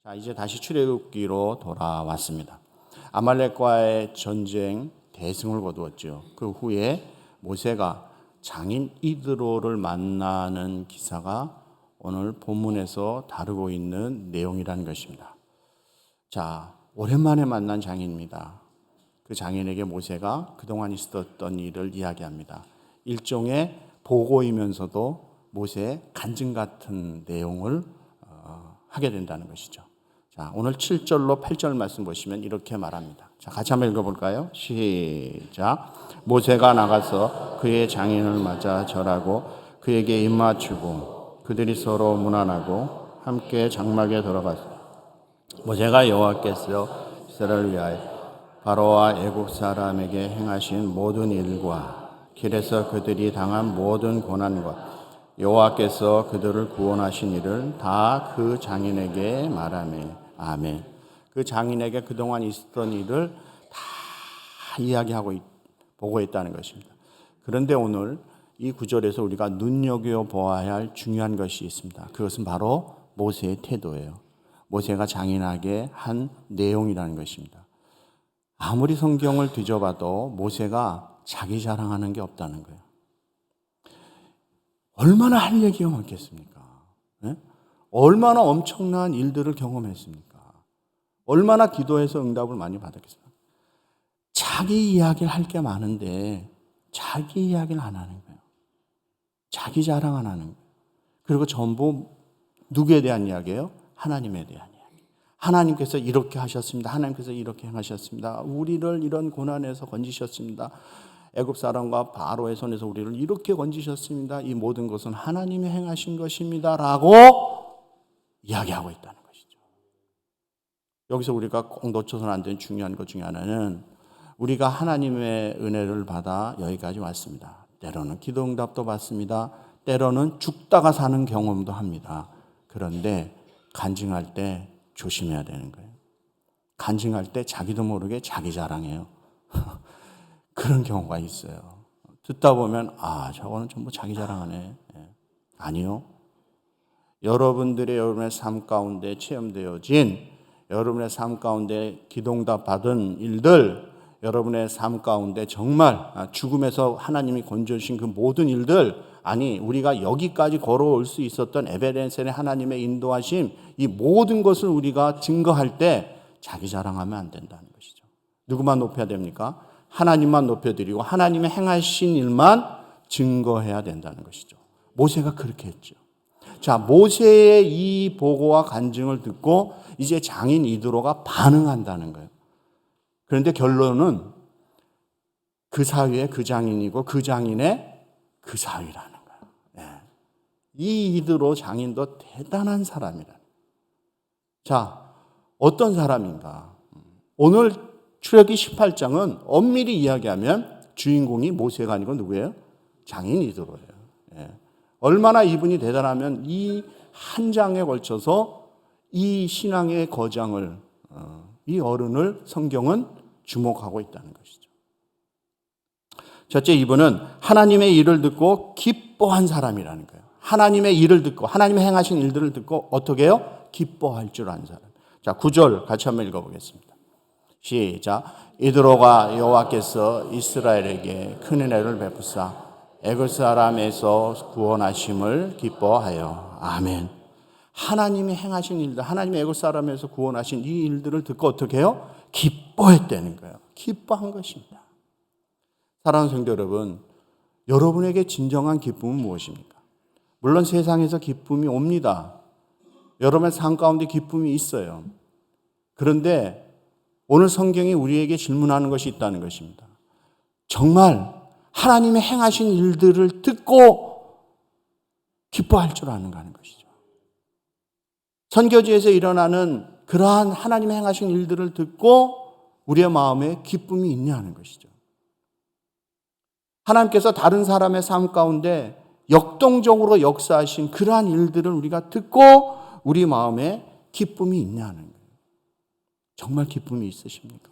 자, 이제 다시 출애굽기로 돌아왔습니다. 아말렉과의 전쟁 대승을 거두었죠. 그 후에 모세가 장인 이드로를 만나는 기사가 오늘 본문에서 다루고 있는 내용이라는 것입니다. 자, 오랜만에 만난 장인입니다. 그 장인에게 모세가 그동안 있었던 일을 이야기합니다. 일종의 보고이면서도 모세의 간증 같은 내용을 하게 된다는 것이죠. 자, 오늘 7절로 8절 말씀 보시면 이렇게 말합니다. 자, 같이 한번 읽어볼까요? 시작. 모세가 나가서 그의 장인을 맞아 절하고 그에게 입맞추고 그들이 서로 문안하고 함께 장막에 들어갔습니다. 모세가 여호와께서 이스라엘을 위하여 바로와 애국 사람에게 행하신 모든 일과 길에서 그들이 당한 모든 고난과 여호와께서 그들을 구원하신 일을 다 그 장인에게 말하며 아멘. 그 장인에게 그동안 있었던 일을 다 이야기하고 보고했다는 것입니다. 그런데 오늘 이 구절에서 우리가 눈여겨보아야 할 중요한 것이 있습니다. 그것은 바로 모세의 태도예요. 모세가 장인에게 한 내용이라는 것입니다. 아무리 성경을 뒤져봐도 모세가 자기 자랑하는 게 없다는 거예요. 얼마나 할 얘기가 많겠습니까? 네? 얼마나 엄청난 일들을 경험했습니까? 얼마나 기도해서 응답을 많이 받았겠습니까? 자기 이야기를 할 게 많은데 자기 이야기를 안 하는 거예요. 자기 자랑 안 하는 거예요. 그리고 전부 누구에 대한 이야기예요? 하나님에 대한 이야기. 하나님께서 이렇게 하셨습니다. 하나님께서 이렇게 행하셨습니다. 우리를 이런 고난에서 건지셨습니다. 애굽 사람과 바로의 손에서 우리를 이렇게 건지셨습니다. 이 모든 것은 하나님이 행하신 것입니다. 라고 이야기하고 있다는 것이죠. 여기서 우리가 꼭 놓쳐서는 안 되는 중요한 것 중에 하나는 우리가 하나님의 은혜를 받아 여기까지 왔습니다. 때로는 기도 응답도 받습니다. 때로는 죽다가 사는 경험도 합니다. 그런데 간증할 때 조심해야 되는 거예요. 간증할 때 자기도 모르게 자기 자랑해요. 그런 경우가 있어요. 듣다 보면 저거는 전부 자기 자랑하네. 아니요. 여러분의 삶 가운데 체험되어진 여러분의 삶 가운데 기도응답 받은 일들, 여러분의 삶 가운데 정말 죽음에서 하나님이 건져주신 그 모든 일들, 아니 우리가 여기까지 걸어올 수 있었던 에베네셀의 하나님의 인도하심, 이 모든 것을 우리가 증거할 때 자기 자랑하면 안 된다는 것이죠. 누구만 높여야 됩니까? 하나님만 높여드리고 하나님의 행하신 일만 증거해야 된다는 것이죠. 모세가 그렇게 했죠. 자, 모세의 이 보고와 간증을 듣고 이제 장인 이드로가 반응한다는 거예요. 그런데 결론은 그 사위의 그 장인이고 그 장인의 그 사위라는 거예요. 이 이드로 장인도 대단한 사람이라는 거예요. 자, 어떤 사람인가? 오늘 출애굽기 18장은 엄밀히 이야기하면 주인공이 모세가 아니고 누구예요? 장인 이드로예요. 얼마나 이분이 대단하면 이 한 장에 걸쳐서 이 신앙의 거장을, 이 어른을 성경은 주목하고 있다는 것이죠. 첫째, 이분은 하나님의 일을 듣고 기뻐한 사람이라는 거예요. 하나님의 일을 듣고 하나님의 행하신 일들을 듣고 어떻게 해요? 기뻐할 줄 아는 사람. 자, 9절 같이 한번 읽어보겠습니다. 시작. 이드로가 여호와께서 이스라엘에게 큰 은혜를 베푸사 애굽 사람에서 구원하심을 기뻐하여 아멘. 하나님이 행하신 일들, 하나님의 애굽 사람에서 구원하신 이 일들을 듣고 어떻게 해요? 기뻐했다는 거예요. 기뻐한 것입니다. 사랑하는 성도 여러분, 여러분에게 진정한 기쁨은 무엇입니까? 물론 세상에서 기쁨이 옵니다. 여러분의 삶 가운데 기쁨이 있어요. 그런데 오늘 성경이 우리에게 질문하는 것이 있다는 것입니다. 정말 하나님의 행하신 일들을 듣고 기뻐할 줄 아는가 하는 것이죠. 선교지에서 일어나는 그러한 하나님의 행하신 일들을 듣고 우리의 마음에 기쁨이 있냐 하는 것이죠. 하나님께서 다른 사람의 삶 가운데 역동적으로 역사하신 그러한 일들을 우리가 듣고 우리 마음에 기쁨이 있냐 하는 거예요. 정말 기쁨이 있으십니까?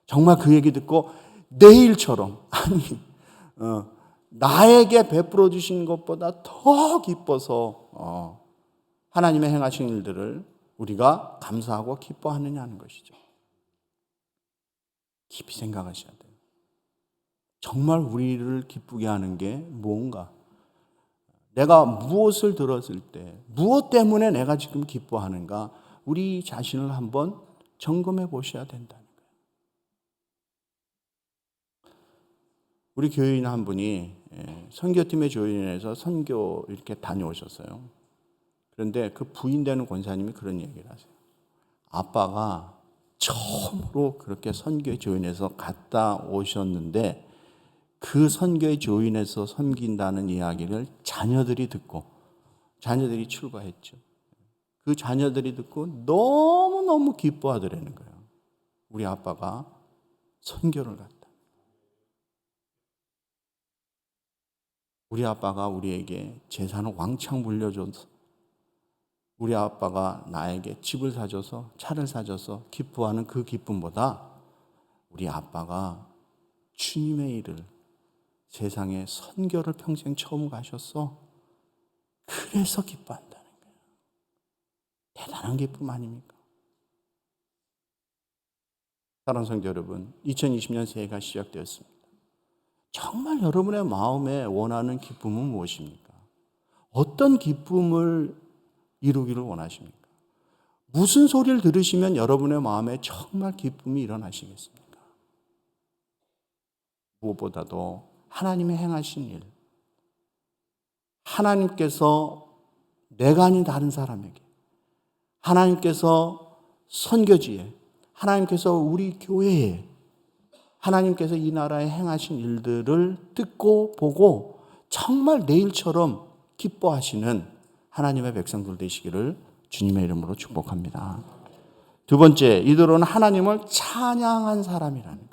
정말 그 얘기 듣고 내일처럼, 나에게 베풀어 주신 것보다 더 기뻐서 하나님의 행하신 일들을 우리가 감사하고 기뻐하느냐는 것이죠. 깊이 생각하셔야 돼요. 정말 우리를 기쁘게 하는 게 뭔가? 내가 무엇을 들었을 때, 무엇 때문에 내가 지금 기뻐하는가? 우리 자신을 한번 점검해 보셔야 된다는 거예요. 우리 교인 한 분이 선교팀에 조인해서 선교 이렇게 다녀오셨어요. 그런데 그 부인 되는 권사님이 그런 얘기를 하세요. 아빠가 처음으로 그렇게 선교에 조인해서 갔다 오셨는데 그 선교에 조인해서 섬긴다는 이야기를 자녀들이 듣고 자녀들이 출가했죠. 그 자녀들이 듣고 너무너무 기뻐하더라는 거예요. 우리 아빠가 선교를 갔다. 우리 아빠가 우리에게 재산을 왕창 물려줘서 우리 아빠가 나에게 집을 사줘서 차를 사줘서 기뻐하는 그 기쁨보다 우리 아빠가 주님의 일을 세상에 선교를 평생 처음 가셨어. 그래서 기뻐한다는 거예요. 대단한 기쁨 아닙니까? 사랑하는 성도 여러분, 2020년 새해가 시작되었습니다. 정말 여러분의 마음에 원하는 기쁨은 무엇입니까? 어떤 기쁨을 이루기를 원하십니까? 무슨 소리를 들으시면 여러분의 마음에 정말 기쁨이 일어나시겠습니까? 무엇보다도 하나님의 행하신 일, 하나님께서 내가 아닌 다른 사람에게, 하나님께서 선교지에, 하나님께서 우리 교회에, 하나님께서 이 나라에 행하신 일들을 듣고 보고 정말 내일처럼 기뻐하시는 하나님의 백성들 되시기를 주님의 이름으로 축복합니다. 두 번째, 이들은 하나님을 찬양한 사람이라는 거예요.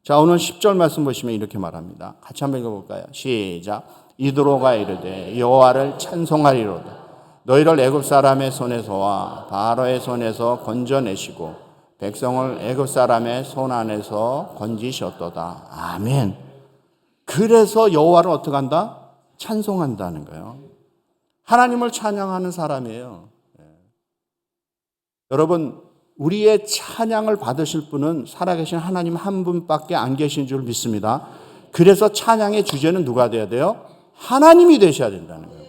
자, 오늘 10절 말씀 보시면 이렇게 말합니다. 같이 한번 읽어볼까요? 시작. 이드로가 이르되 여호와를 찬송하리로다. 너희를 애굽 사람의 손에서와 바로의 손에서 건져내시고 백성을 애굽 사람의 손 안에서 건지셨도다. 아멘. 그래서 여호와를 어떻게 한다? 찬송한다는 거예요. 하나님을 찬양하는 사람이에요. 여러분, 우리의 찬양을 받으실 분은 살아계신 하나님 한 분밖에 안 계신 줄 믿습니다. 그래서 찬양의 주제는 누가 돼야 돼요? 하나님이 되셔야 된다는 거예요.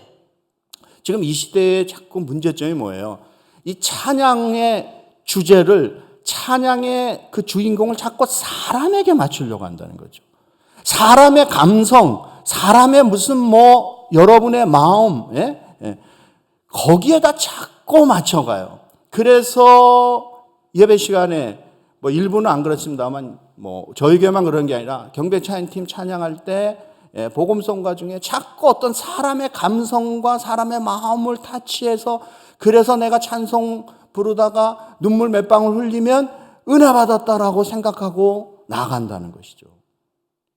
지금 이 시대의 자꾸 문제점이 뭐예요? 이 찬양의 주제를, 찬양의 그 주인공을 자꾸 사람에게 맞추려고 한다는 거죠. 사람의 감성, 사람의 무슨 여러분의 마음, 거기에다 자꾸 맞춰가요. 그래서 예배 시간에 일부는 안 그렇습니다만 저희에게만 그런 게 아니라 경배찬양팀 찬양할 때 복음성가 중에 자꾸 어떤 사람의 감성과 사람의 마음을 타치해서 그래서 내가 찬송 부르다가 눈물 몇 방울 흘리면 은혜 받았다라고 생각하고 나간다는 것이죠.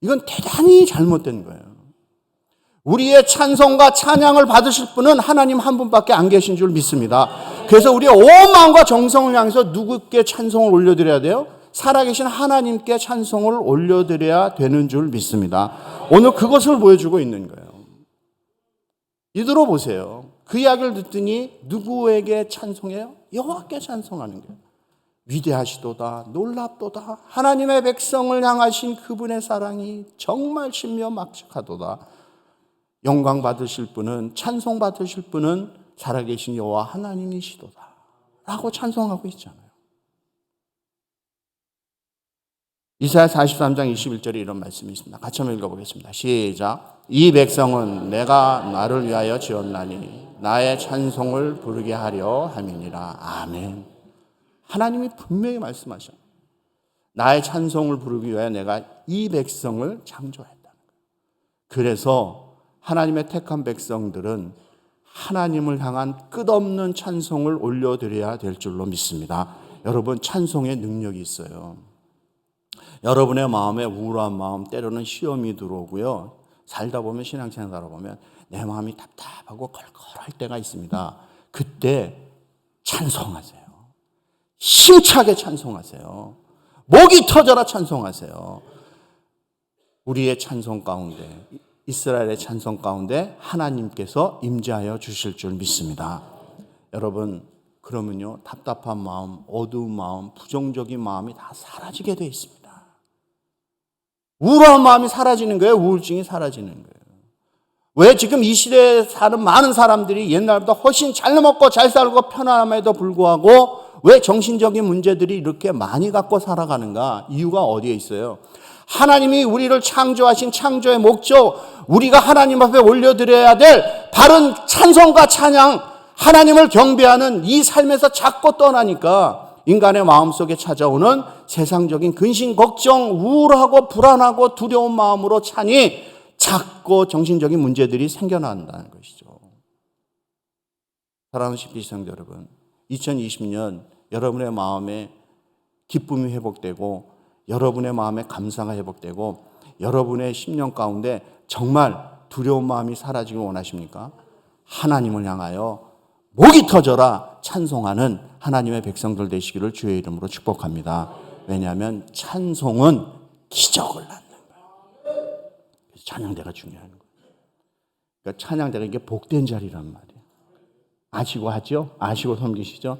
이건 대단히 잘못된 거예요. 우리의 찬송과 찬양을 받으실 분은 하나님 한 분밖에 안 계신 줄 믿습니다. 그래서 우리의 온 마음과 정성을 향해서 누구께 찬송을 올려드려야 돼요? 살아계신 하나님께 찬송을 올려드려야 되는 줄 믿습니다. 오늘 그것을 보여주고 있는 거예요. 이들어 보세요. 그 이야기를 듣더니 누구에게 찬송해요? 여호와께 찬송하는 거예요. 위대하시도다, 놀랍도다, 하나님의 백성을 향하신 그분의 사랑이 정말 신묘막측하도다. 영광 받으실 분은, 찬송 받으실 분은 살아계신 여호와 하나님이시도다 라고 찬송하고 있잖아요. 이사야 43장 21절에 이런 말씀이 있습니다. 같이 한번 읽어보겠습니다. 시작. 이 백성은 내가 나를 위하여 지었나니 나의 찬송을 부르게 하려 함이니라. 아멘. 하나님이 분명히 말씀하셔. 나의 찬송을 부르기 위하여 내가 이 백성을 창조했다는 거예요. 그래서 하나님의 택한 백성들은 하나님을 향한 끝없는 찬송을 올려드려야 될 줄로 믿습니다. 여러분, 찬송의 능력이 있어요. 여러분의 마음에 우울한 마음, 때로는 시험이 들어오고요. 살다 보면, 신앙생활 살다 보면 내 마음이 답답하고 걸걸할 때가 있습니다. 그때 찬송하세요. 힘차게 찬송하세요. 목이 터져라 찬송하세요. 우리의 찬송 가운데, 이스라엘의 찬송 가운데 하나님께서 임재하여 주실 줄 믿습니다. 여러분, 그러면요, 답답한 마음, 어두운 마음, 부정적인 마음이 다 사라지게 돼 있습니다. 우울한 마음이 사라지는 거예요. 우울증이 사라지는 거예요. 왜 지금 이 시대에 사는 많은 사람들이 옛날보다 훨씬 잘 먹고 잘 살고 편안함에도 불구하고 왜 정신적인 문제들이 이렇게 많이 갖고 살아가는가? 이유가 어디에 있어요? 하나님이 우리를 창조하신 창조의 목적, 우리가 하나님 앞에 올려드려야 될 바른 찬송과 찬양, 하나님을 경배하는 이 삶에서 자꾸 떠나니까 인간의 마음속에 찾아오는 세상적인 근심, 걱정, 우울하고 불안하고 두려운 마음으로 차니 자꾸 정신적인 문제들이 생겨난다는 것이죠. 사랑하는 CPC 성도 여러분, 2020년 여러분의 마음에 기쁨이 회복되고 여러분의 마음에 감사가 회복되고 여러분의 심령 가운데 정말 두려운 마음이 사라지길 원하십니까? 하나님을 향하여 목이 터져라 찬송하는 하나님의 백성들 되시기를 주의 이름으로 축복합니다. 왜냐하면 찬송은 기적을 낳는 거예요. 그래서 찬양대가 중요한 거예요. 그러니까 찬양대가 이게 복된 자리란 말이에요. 아시고 하죠? 아시고 섬기시죠?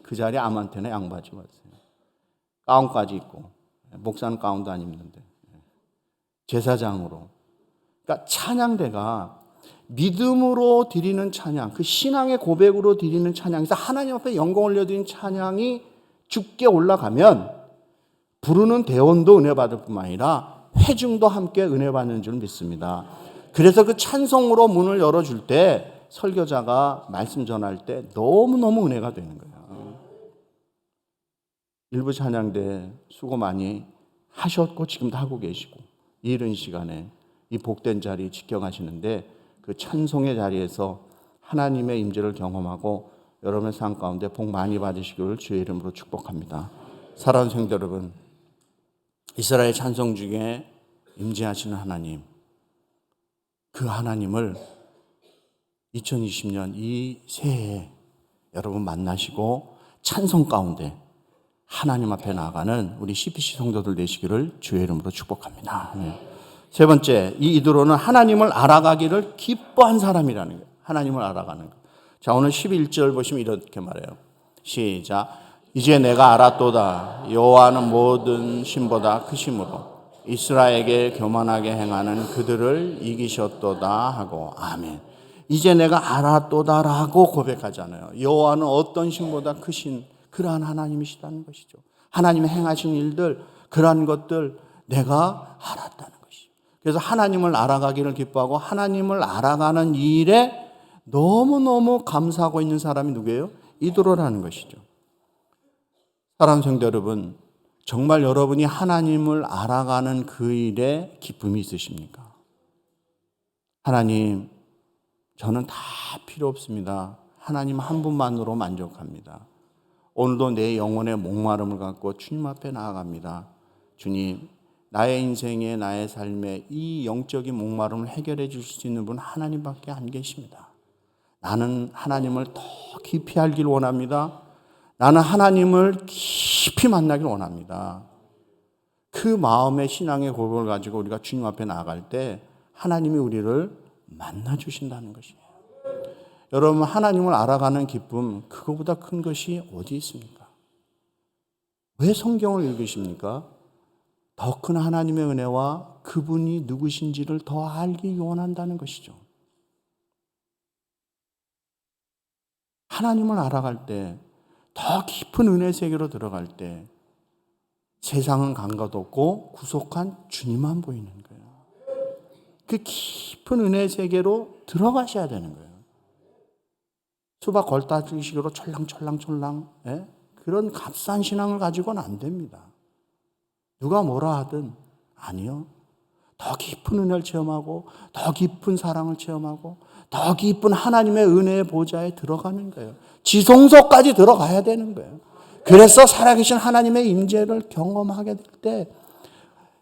그 자리에 아무한테나 양보하지 마세요. 가운까지 입고, 목사는 가운도 안 입는데 제사장으로. 그러니까 찬양대가 믿음으로 드리는 찬양, 그 신앙의 고백으로 드리는 찬양에서 하나님 앞에 영광 올려드리는 찬양이 죽게 올라가면 부르는 대원도 은혜 받을 뿐만 아니라 회중도 함께 은혜 받는 줄 믿습니다. 그래서 그 찬송으로 문을 열어줄 때 설교자가 말씀 전할 때 너무너무 은혜가 되는 거예요. 일부 찬양대 수고 많이 하셨고 지금도 하고 계시고 이른 시간에 이 복된 자리 지켜가시는데 그 찬송의 자리에서 하나님의 임재를 경험하고 여러분의 삶 가운데 복 많이 받으시기를 주의 이름으로 축복합니다. 사랑하는 성도 여러분, 이스라엘 찬송 중에 임재하시는 하나님, 그 하나님을 2020년 이 새해에 여러분 만나시고 찬송 가운데 하나님 앞에 나아가는 우리 CPC 성도들 되시기를 주의 이름으로 축복합니다. 세 번째, 이 이드로는 하나님을 알아가기를 기뻐한 사람이라는 거예요. 하나님을 알아가는 거. 자, 오늘 11절 보시면 이렇게 말해요. 시작. 이제 내가 알았도다. 여호와는 모든 신보다 크심으로 이스라엘에게 교만하게 행하는 그들을 이기셨도다 하고 아멘. 이제 내가 알았도다라고 고백하잖아요. 여호와는 어떤 신보다 크신 그러한 하나님이시다는 것이죠. 하나님의 행하신 일들, 그러한 것들 내가 알았다는 것이죠. 그래서 하나님을 알아가기를 기뻐하고 하나님을 알아가는 일에 너무너무 감사하고 있는 사람이 누구예요? 이드로라는 것이죠. 사랑하는 성도 여러분, 정말 여러분이 하나님을 알아가는 그 일에 기쁨이 있으십니까? 하나님, 저는 다 필요 없습니다. 하나님 한 분만으로 만족합니다. 오늘도 내 영혼의 목마름을 갖고 주님 앞에 나아갑니다. 주님, 나의 인생에 나의 삶에 이 영적인 목마름을 해결해 주실 수 있는 분 하나님밖에 안 계십니다. 나는 하나님을 더 깊이 알길 원합니다. 나는 하나님을 깊이 만나길 원합니다. 그 마음의 신앙의 고백을 가지고 우리가 주님 앞에 나아갈 때 하나님이 우리를 만나 주신다는 것이에요. 여러분, 하나님을 알아가는 기쁨, 그거보다 큰 것이 어디 있습니까? 왜 성경을 읽으십니까? 더 큰 하나님의 은혜와 그분이 누구신지를 더 알기 원한다는 것이죠. 하나님을 알아갈 때, 더 깊은 은혜 세계로 들어갈 때 세상은 감각도 없고 구속한 주님만 보이는 거예요. 그 깊은 은혜 세계로 들어가셔야 되는 거예요. 수박 걸다지식으로 촐랑촐랑촐랑 그런 값싼 신앙을 가지고는 안 됩니다. 누가 뭐라 하든 아니요. 더 깊은 은혜를 체험하고 더 깊은 사랑을 체험하고 더 깊은 하나님의 은혜의 보좌에 들어가는 거예요. 지성소까지 들어가야 되는 거예요. 그래서 살아계신 하나님의 임재를 경험하게 될 때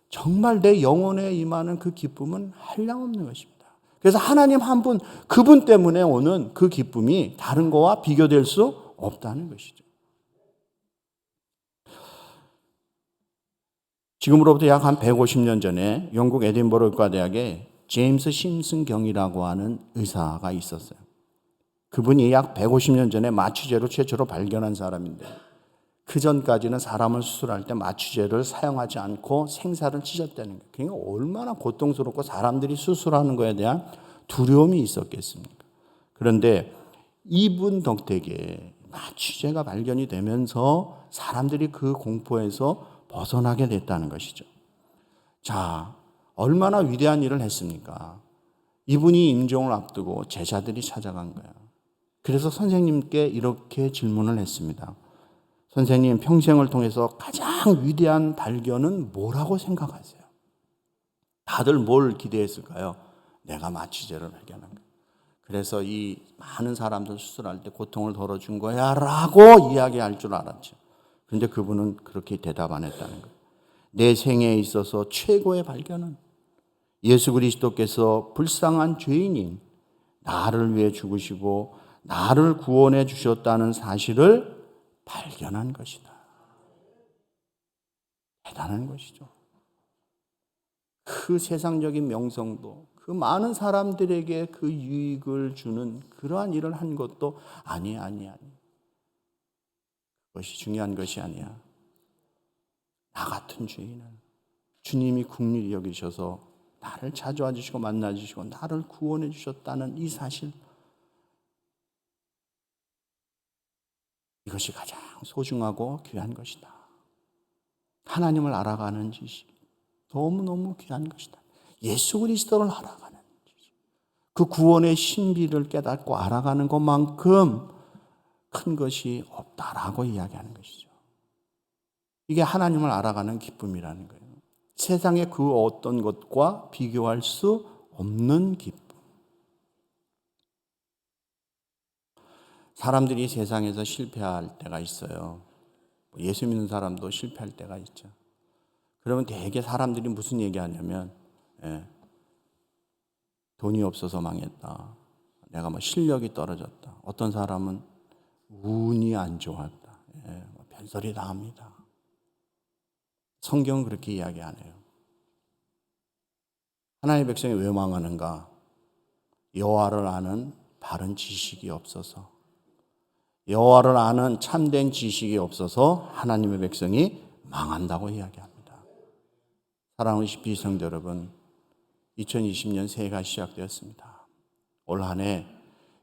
정말 내 영혼에 임하는 그 기쁨은 한량없는 것입니다. 그래서 하나님 한 분, 그분 때문에 오는 그 기쁨이 다른 거와 비교될 수 없다는 것이죠. 지금으로부터 약 한 150년 전에 영국 에딘버러 의과대학에 제임스 심슨 경이라고 하는 의사가 있었어요. 그분이 약 150년 전에 마취제를 최초로 발견한 사람인데 그 전까지는 사람을 수술할 때 마취제를 사용하지 않고 생사를 찢었다는 거예요. 그러니까 얼마나 고통스럽고 사람들이 수술하는 거에 대한 두려움이 있었겠습니까? 그런데 이분 덕택에 마취제가 발견이 되면서 사람들이 그 공포에서 벗어나게 됐다는 것이죠. 자, 얼마나 위대한 일을 했습니까? 이분이 임종을 앞두고 제자들이 찾아간 거예요. 그래서 선생님께 이렇게 질문을 했습니다. 선생님, 평생을 통해서 가장 위대한 발견은 뭐라고 생각하세요? 다들 뭘 기대했을까요? 내가 마취제를 발견한 거예요. 그래서 이 많은 사람들 수술할 때 고통을 덜어준 거야 라고 이야기할 줄 알았죠. 그런데 그분은 그렇게 대답 안 했다는 거예요. 내 생애에 있어서 최고의 발견은 예수 그리스도께서 불쌍한 죄인인 나를 위해 죽으시고 나를 구원해 주셨다는 사실을 발견한 것이다. 대단한 것이죠. 그 세상적인 명성도 그 많은 사람들에게 그 유익을 주는 그러한 일을 한 것도 아니. 그것이 중요한 것이 아니야. 나 같은 죄인을 주님이 긍휼히 여기셔서 나를 찾아와 주시고 만나 주시고 나를 구원해 주셨다는 이 사실, 이것이 가장 소중하고 귀한 것이다. 하나님을 알아가는 지식, 너무너무 귀한 것이다. 예수 그리스도를 알아가는 지식, 그 구원의 신비를 깨닫고 알아가는 것만큼 큰 것이 없다라고 이야기하는 것이죠. 이게 하나님을 알아가는 기쁨이라는 거예요. 세상의 그 어떤 것과 비교할 수 없는 기쁨. 사람들이 세상에서 실패할 때가 있어요. 예수 믿는 사람도 실패할 때가 있죠. 그러면 대개 사람들이 무슨 얘기하냐면 돈이 없어서 망했다. 내가 실력이 떨어졌다. 어떤 사람은 운이 안 좋았다. 별소리 다 합니다. 성경은 그렇게 이야기 안 해요. 하나님의 백성이 왜 망하는가? 여호와를 아는 바른 지식이 없어서, 여호와를 아는 참된 지식이 없어서 하나님의 백성이 망한다고 이야기합니다. 사랑하는 CP 성도 여러분, 2020년 새해가 시작되었습니다. 올 한 해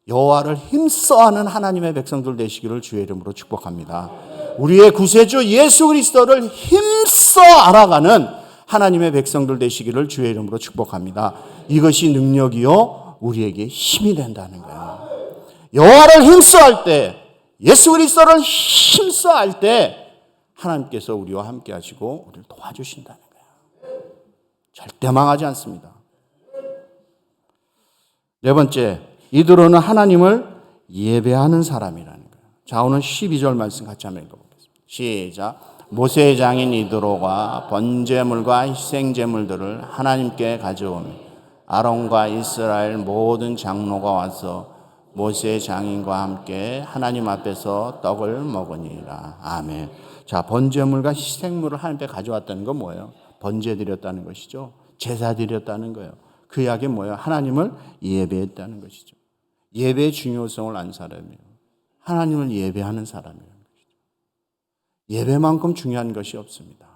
여호와를 힘써하는 하나님의 백성들 되시기를 주의 이름으로 축복합니다. 우리의 구세주 예수 그리스도를 힘써 알아가는 하나님의 백성들 되시기를 주의 이름으로 축복합니다. 이것이 능력이요 우리에게 힘이 된다는 거예요. 여호와를 힘써할 때, 예수 그리스도를 힘써할 때 하나님께서 우리와 함께 하시고 우리를 도와주신다는 거예요. 절대 망하지 않습니다. 네 번째, 이드로는 하나님을 예배하는 사람이라는 거예요. 자, 오늘 12절 말씀 같이 한번 읽어보겠습니다. 시작. 모세의 장인 이드로가 번제물과 희생제물들을 하나님께 가져오며 아론과 이스라엘 모든 장로가 와서 모세의 장인과 함께 하나님 앞에서 떡을 먹으니라. 아멘. 자, 번제물과 희생물을 하나님께 가져왔다는 건 뭐예요? 번제 드렸다는 것이죠. 제사 드렸다는 거예요. 그 이야기는 뭐예요? 하나님을 예배했다는 것이죠. 예배의 중요성을 안 사람이에요. 하나님을 예배하는 사람이에요. 예배만큼 중요한 것이 없습니다.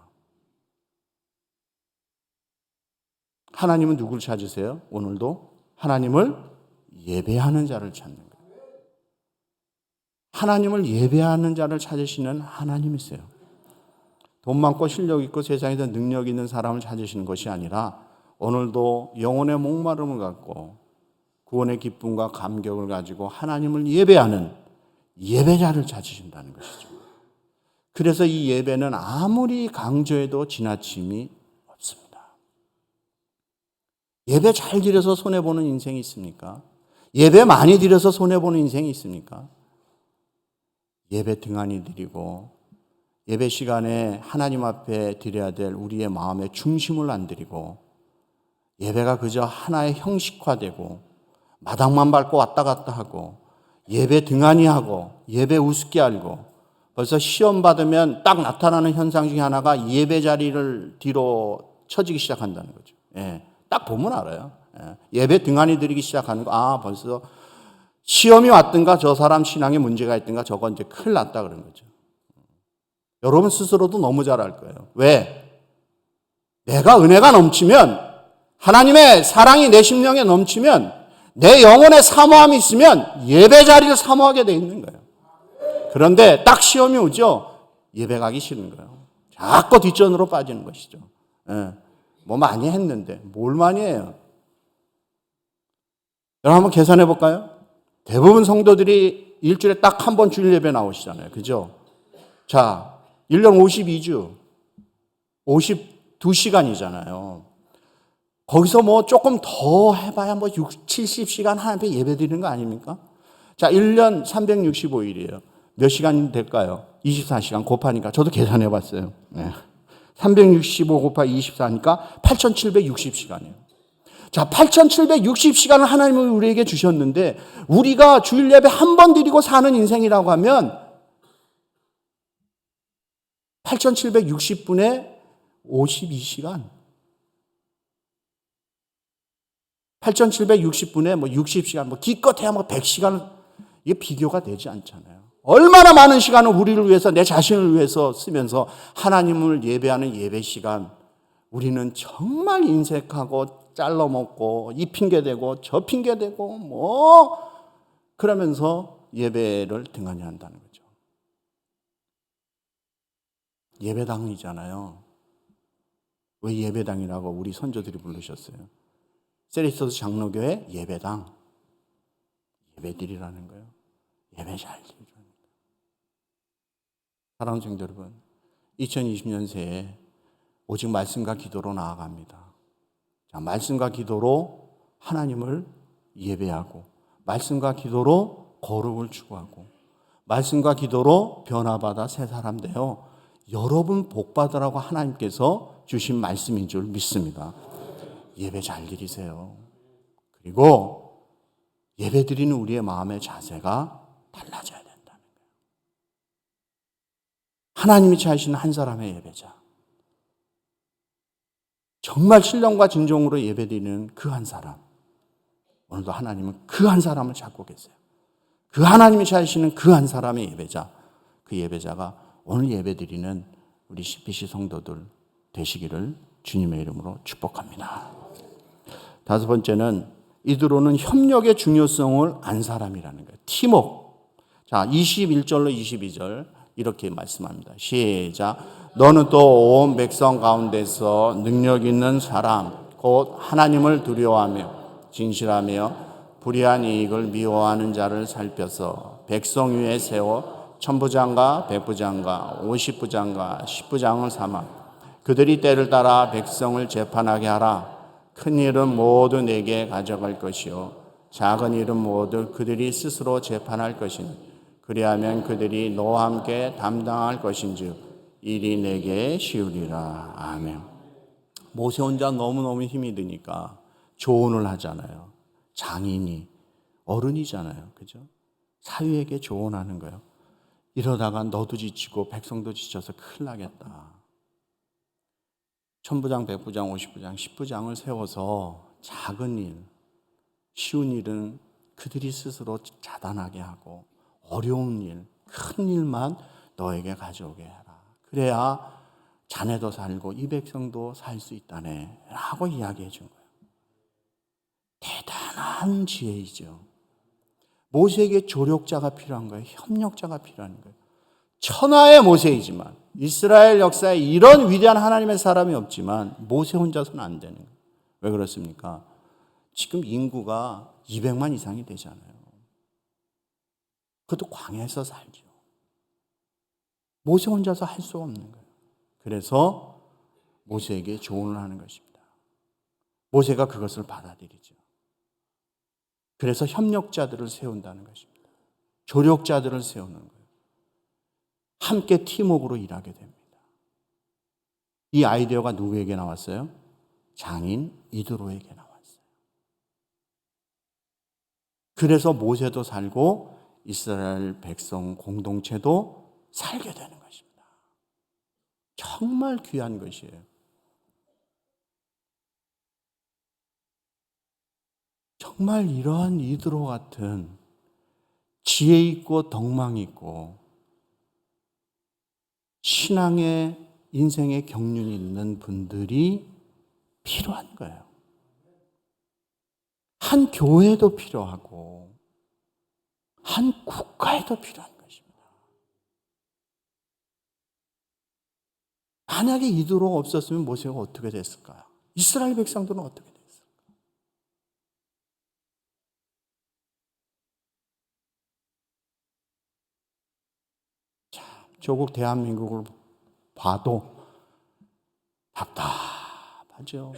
하나님은 누구를 찾으세요? 오늘도 하나님을 예배하는 자를 찾는 거예요. 하나님을 예배하는 자를 찾으시는 하나님이세요. 돈 많고 실력 있고 세상에서 능력 있는 사람을 찾으시는 것이 아니라 오늘도 영혼의 목마름을 갖고 구원의 기쁨과 감격을 가지고 하나님을 예배하는 예배자를 찾으신다는 것이죠. 그래서 이 예배는 아무리 강조해도 지나침이 없습니다. 예배 잘 드려서 손해보는 인생이 있습니까? 예배 많이 드려서 손해보는 인생이 있습니까? 예배 등한히 드리고 예배 시간에 하나님 앞에 드려야 될 우리의 마음의 중심을 안 드리고 예배가 그저 하나의 형식화되고 마당만 밟고 왔다 갔다 하고 예배 등한히 하고 예배 우습게 알고 벌써 시험 받으면 딱 나타나는 현상 중에 하나가 예배 자리를 뒤로 쳐지기 시작한다는 거죠. 딱 보면 알아요. 예배 등한히 드리기 시작하는 거, 벌써 시험이 왔든가 저 사람 신앙에 문제가 있든가 저건 이제 큰일 났다 그런 거죠. 여러분 스스로도 너무 잘 알 거예요. 왜? 내가 은혜가 넘치면, 하나님의 사랑이 내 심령에 넘치면, 내 영혼에 사모함이 있으면 예배 자리를 사모하게 돼 있는 거예요. 그런데 딱 시험이 오죠. 예배 가기 싫은 거예요. 자꾸 뒷전으로 빠지는 것이죠. 예. 뭐 많이 했는데 뭘 많이 해요? 여러분 한번 계산해 볼까요? 대부분 성도들이 일주일에 딱 한 번 주일 예배 나오시잖아요. 그죠? 자, 1년 52주, 52시간이잖아요. 거기서 뭐 조금 더 해봐야 뭐 70시간 하나님께 예배 드리는 거 아닙니까? 자, 1년 365일이에요. 몇 시간이 될까요? 24시간 곱하니까 저도 계산해 봤어요. 네. 365 곱하기 24니까 8760시간이에요. 자, 8760시간을 하나님은 우리에게 주셨는데 우리가 주일 예배 한 번 드리고 사는 인생이라고 하면 8760분에 52시간. 8760분에 뭐 60시간, 뭐 기껏해야 뭐 100시간, 이게 비교가 되지 않잖아요. 얼마나 많은 시간을 우리를 위해서, 내 자신을 위해서 쓰면서 하나님을 예배하는 예배 시간, 우리는 정말 인색하고 잘라먹고 이 핑계대고 저 핑계대고 뭐 그러면서 예배를 등한히 한다는 거죠. 예배당이잖아요. 왜 예배당이라고 우리 선조들이 부르셨어요? 세리스토스 장로교회 예배당, 예배드리라는 거예요. 예배 잘 드리라는 거예요. 사랑하는 성도 여러분, 2020년 새해 오직 말씀과 기도로 나아갑니다. 자, 말씀과 기도로 하나님을 예배하고, 말씀과 기도로 거룩을 추구하고, 말씀과 기도로 변화받아 새 사람 되어 여러분 복받으라고 하나님께서 주신 말씀인 줄 믿습니다. 예배 잘 드리세요. 그리고 예배 드리는 우리의 마음의 자세가 달라져야 된다는 거예요. 하나님이 찾으시는 한 사람의 예배자. 정말 신령과 진정으로 예배 드리는 그 한 사람. 오늘도 하나님은 그 한 사람을 찾고 계세요. 그 하나님이 찾으시는 그 한 사람의 예배자. 그 예배자가 오늘 예배 드리는 우리 CPC 성도들 되시기를 주님의 이름으로 축복합니다. 다섯 번째는 이들로는 협력의 중요성을 안 사람이라는 거예요. 팀워크. 자, 21절로 22절 이렇게 말씀합니다. 시작. 너는 또 온 백성 가운데서 능력 있는 사람 곧 하나님을 두려워하며 진실하며 불의한 이익을 미워하는 자를 살펴서 백성 위에 세워 천부장과 백부장과 50부장과 10부장을 삼아 그들이 때를 따라 백성을 재판하게 하라. 큰 일은 모두 내게 가져갈 것이요 작은 일은 모두 그들이 스스로 재판할 것이니 그리하면 그들이 너와 함께 담당할 것인즉 일이 내게 쉬우리라. 아멘. 모세 혼자 너무너무 힘이 드니까 조언을 하잖아요. 장인이 어른이잖아요. 그죠? 사위에게 조언하는 거예요. 이러다가 너도 지치고 백성도 지쳐서 큰일 나겠다. 천부장, 백부장, 50부장, 10부장을 세워서 작은 일, 쉬운 일은 그들이 스스로 자단하게 하고 어려운 일, 큰 일만 너에게 가져오게 해라. 그래야 자네도 살고 이 백성도 살 수 있다네 라고 이야기해 준 거예요. 대단한 지혜이죠. 모세에게 조력자가 필요한 거예요. 협력자가 필요한 거예요. 천하의 모세이지만 이스라엘 역사에 이런 위대한 하나님의 사람이 없지만 모세 혼자서는 안 되는 거예요. 왜 그렇습니까? 지금 인구가 200만 이상이 되잖아요. 그것도 광야에서 살죠. 모세 혼자서 할 수 없는 거예요. 그래서 모세에게 조언을 하는 것입니다. 모세가 그것을 받아들이죠. 그래서 협력자들을 세운다는 것입니다. 조력자들을 세우는 거예요. 함께 팀워크로 일하게 됩니다. 이 아이디어가 누구에게 나왔어요? 장인 이드로에게 나왔어요. 그래서 모세도 살고 이스라엘 백성 공동체도 살게 되는 것입니다. 정말 귀한 것이에요. 정말 이러한 이드로 같은 지혜 있고 덕망 있고 신앙의 인생의 경륜이 있는 분들이 필요한 거예요. 한 교회도 필요하고 한 국가에도 필요한 것입니다. 만약에 이도록 없었으면 모세가 어떻게 됐을까요? 이스라엘 백성들은 어떻게 됐을까요? 조국 대한민국을 봐도 답답하죠.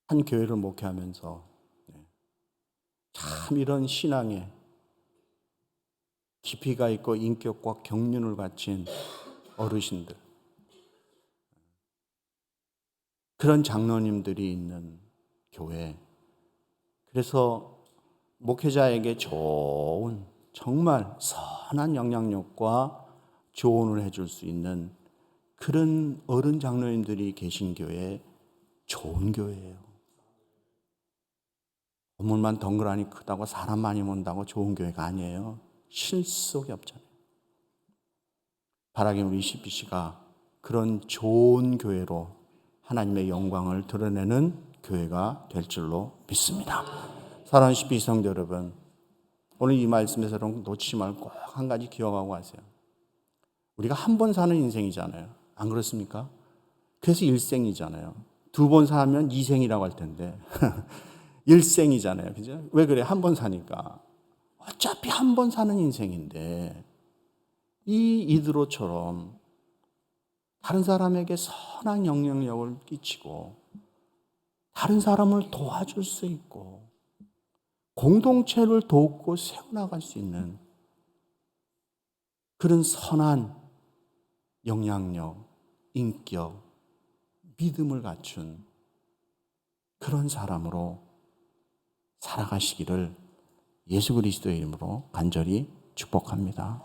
한 교회를 목회하면서 참 이런 신앙에 깊이가 있고 인격과 경륜을 갖춘 어르신들, 그런 장로님들이 있는 교회, 그래서 목회자에게 좋은 정말 선한 영향력과 조언을 해줄 수 있는 그런 어른 장로님들이 계신 교회, 좋은 교회예요. 건물만 덩그라니 크다고 사람 많이 온다고 좋은 교회가 아니에요. 실속이 없잖아요. 바라기는 우리 CBC가 그런 좋은 교회로 하나님의 영광을 드러내는 교회가 될 줄로 믿습니다. 사랑하는 CBC 성도 여러분, 오늘 이 말씀에서 놓치지 말고 꼭 한 가지 기억하고 가세요. 우리가 한 번 사는 인생이잖아요. 안 그렇습니까? 그래서 일생이잖아요. 두 번 사면 이생이라고 할 텐데 일생이잖아요. 그죠? 왜 그래? 한 번 사니까. 어차피 한 번 사는 인생인데 이 이드로처럼 다른 사람에게 선한 영향력을 끼치고 다른 사람을 도와줄 수 있고 공동체를 돕고 세워나갈 수 있는 그런 선한 영향력, 인격, 믿음을 갖춘 그런 사람으로 살아가시기를 예수 그리스도의 이름으로 간절히 축복합니다.